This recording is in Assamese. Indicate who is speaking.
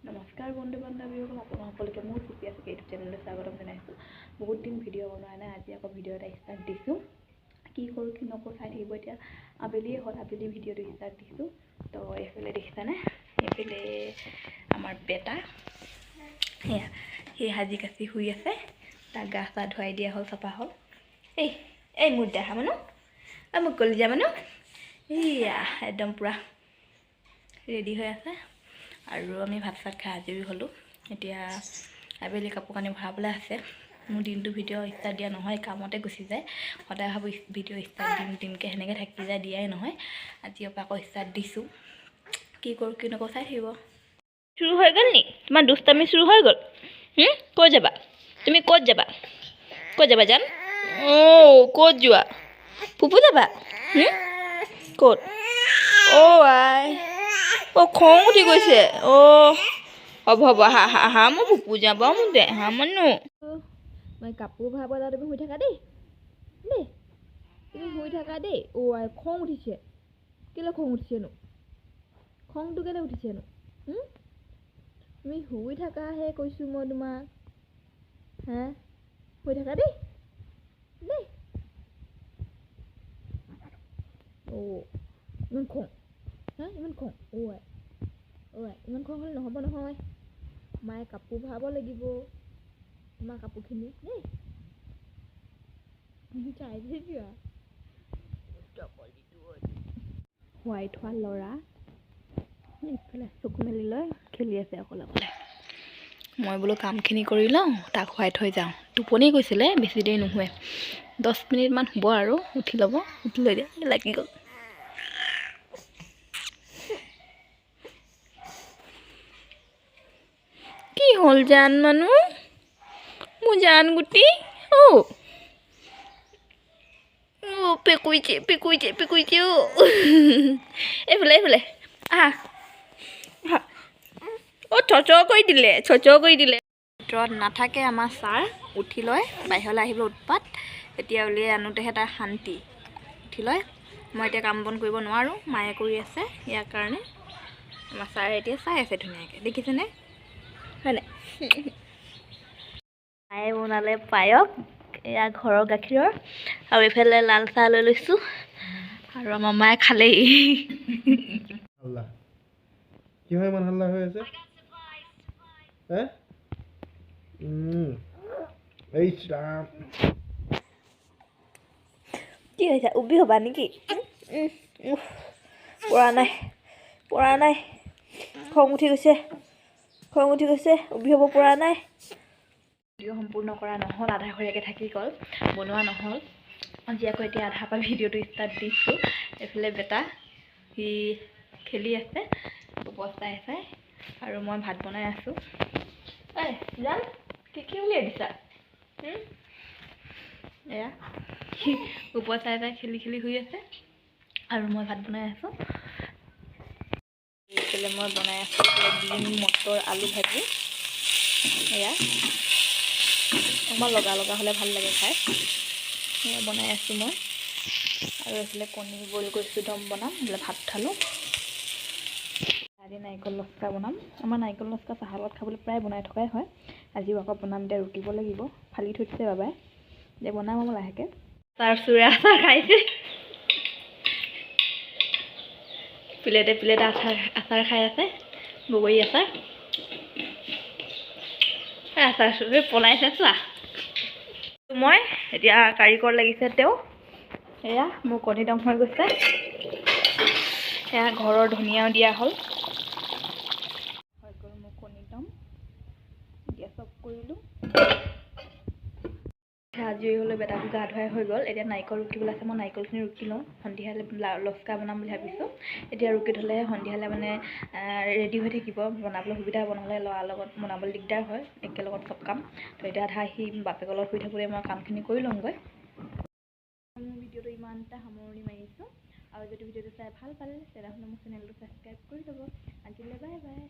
Speaker 1: নমস্কাৰ বন্ধু বান্ধৱীসকল, আপোনালোক সকলোকে মোৰ সুপ্ৰিয়া ইউটিউব চেনেললৈ স্বাগতম জনাইছোঁ। বহুত দিন ভিডিঅ' বনোৱা নাই, আজি আকৌ ভিডিঅ' এটা ষ্টাৰ্ট দিছোঁ। কি কৰোঁ কি নকৰোঁ চাই থাকিব। এতিয়া আবেলিয়ে হ'ল, আবেলি ভিডিঅ'টো ষ্টাৰ্ট দিছোঁ। তো এইফালে দেখিছানে, এইফালে আমাৰ বেটা সেয়া সেই সাজি কাচি শুই আছে। তাক গা চা ধুৱাই দিয়া হ'ল, চফা হ'ল। এই মোৰ দেখা মানুহ, মোক কলিজা মানুহ, এইয়া একদম পূৰা ৰেডি হৈ আছে। আৰু আমি ভাত চাত খাই আজৰি হ'লোঁ। এতিয়া আবেলি কাপোৰ কানি ভৰাবলৈ আছে। মোৰ দিনটো ভিডিঅ' ষ্টাৰ্ট দিয়া নহয়, কামতে গুচি যায়। সদায় ভাবোঁ ভিডিঅ' ষ্টাৰ্ট দিমকৈ সেনেকৈ থাকি যায়, দিয়াই নহয়। আজিৰ পৰা আকৌ ষ্টাৰ্ট দিছোঁ। কি কৰোঁ কি নকৰোঁ চাই থাকিব। চুৰ হৈ গ'ল নি? তোমাৰ দুষ্টামি চুৰ হৈ গ'ল? ক'ত যাবা তুমি? ক'ত যাবা? ক'ত যাবা জান? ক'ত যোৱা? ফুপু যাবা? ক'ত? আই খং উঠি গৈছে। হ'ব হা মই ফুপু যাব মোক দে হা মানুহ। মই কাপোৰ ভৰাব যাওঁ, তুমি শুই থাকা দেই তুমি শুই থাকা দেই। আই খং উঠিছে। কেলৈ খং উঠিছেনো? খংটো কেলৈ উঠিছেনো? তুমি শুই থাকাহে কৈছোঁ মই তোমাক। হা শুই থাকা দেই। ইমান খং, ইমান খং। ইমান খং হ'লে নহ'ব নহয়। মায়ে কাপোৰ ভৰাব লাগিব, তোমাৰ কাপোৰখিনি দেই। শুৱাই থোৱা ল'ৰা ইফালে চকু মেলি লৈ খেলি আছে অকলে অকলে। মই বোলো কামখিনি কৰি লওঁ, তাক শুৱাই থৈ যাওঁ। টোপনি গৈছিলে, বেছি দেৰি নুশুৱে। 10 মিনিটমান শুব আৰু উঠি ল'ব। উঠি লৈ দিয়া লাগি গ'ল। কি হ'ল জান মানুহ? মোৰ জান গুটি পেকুইছে এইফালে আহা চচ কৰি দিলে ভিতৰত নাথাকে আমাৰ ছাৰ। উঠি লয় বাহিৰলৈ আহিব উৎপাত। এতিয়া উলিয়াই আনোতেহে তাৰ শান্তি। উঠি লয়। মই এতিয়া কাম বন কৰিব নোৱাৰোঁ, মায়ে কৰি আছে। ইয়াৰ কাৰণে আমাৰ ছাৰে এতিয়া চাই আছে ধুনীয়াকৈ, দেখিছেনে হয়নে? মায়ে বনালে পায়স, এয়া ঘৰৰ গাখীৰৰ। আৰু এইফালে লাল চাহ লৈ লৈছোঁ। আৰু আমাৰ মায়ে খালেই।
Speaker 2: কি হয় ইমান হাল্লা হৈ আছে?
Speaker 1: কি হৈছে? উবি হ'বা নেকি? পৰা নাই। খং উঠি গৈছে। উবি হ'ব পৰা নাই। ভিডিঅ' সম্পূৰ্ণ কৰা নহ'ল, আধাখৰীয়াকৈ থাকি গ'ল, বনোৱা নহ'ল। আজি আকৌ এতিয়া আধাৰ পৰা ভিডিঅ'টো ষ্টাৰ্ট দিছোঁ। এইফালে বেটা সি খেলি আছে, চাই আৰু মই ভাত বনাই আছোঁ। জান কি উলিয়াই দিছা? এয়া সি চাই খেলি শুই আছে। আৰু মই ভাত বনাই আছোঁ। এইফালে মই বনাই আছোঁ ডিম, মটৰ, আলু ভাজি। এয়া অকণমান লগা হ'লে ভাল লাগে খাই। সেয়া বনাই আছোঁ মই। আৰু এইফালে কণী বইল কৰিছোঁ, দম বনাম। এইফালে ভাত উঠালোঁ। আজি নাৰিকল লস্কা বনাম। আমাৰ নাৰিকল লস্কা চাহৰ লগত খাবলৈ প্ৰায় বনাই থকাই হয়। আজিও আকৌ বনাম, এতিয়া ৰুকিব লাগিব। ফালি থৈ দিছে বাবাই, এতিয়া বনাম আৰু লাহেকৈ। তাৰ চুৰে আচাৰ খাইছে। প্লেটে আচাৰ খাই আছে, বগৰী আচাৰ। চুৰে পলাইছে চোৱা। মই এতিয়া কাৰিকৰ লাগিছে তেওঁ। এয়া মোৰ কণী দম হৈ গৈছে। এয়া ঘৰৰ ধনিয়াও দিয়া হ'ল। হৈ গ'ল মোৰ কণী দম। গেছ অফ কৰিলোঁ। আজৰি হ'লে বেটাটো গা ধুৱাই হৈ গ'ল। এতিয়া নাৰিকল ৰুকিবলৈ আছে, মই নাৰিকলখিনি ৰুকি লওঁ। সন্ধিয়ালৈ লস্কা বনাম বুলি ভাবিছোঁ। এতিয়া ৰুকি থ'লেহে সন্ধিয়ালৈ মানে ৰেডি হৈ থাকিব, বনাবলৈ সুবিধা হ'ব। নহ'লে ল'ৰাৰ লগত বনাবলৈ দিগদাৰ হয়, একেলগত চব কাম। তো এতিয়া আধা সি বাপেকৰ লগত শুই থাকোঁতে মই কামখিনি কৰি লওঁগৈ। মোৰ ভিডিঅ'টো ইমানটা সামৰণি মাৰিছোঁ। আৰু যদি ভিডিঅ'টো চাই ভাল পালে তেনেহ'লে মোৰ চেনেলটো ছাবস্ক্ৰাইব কৰি ল'ব। আজিলৈ বাই বাই।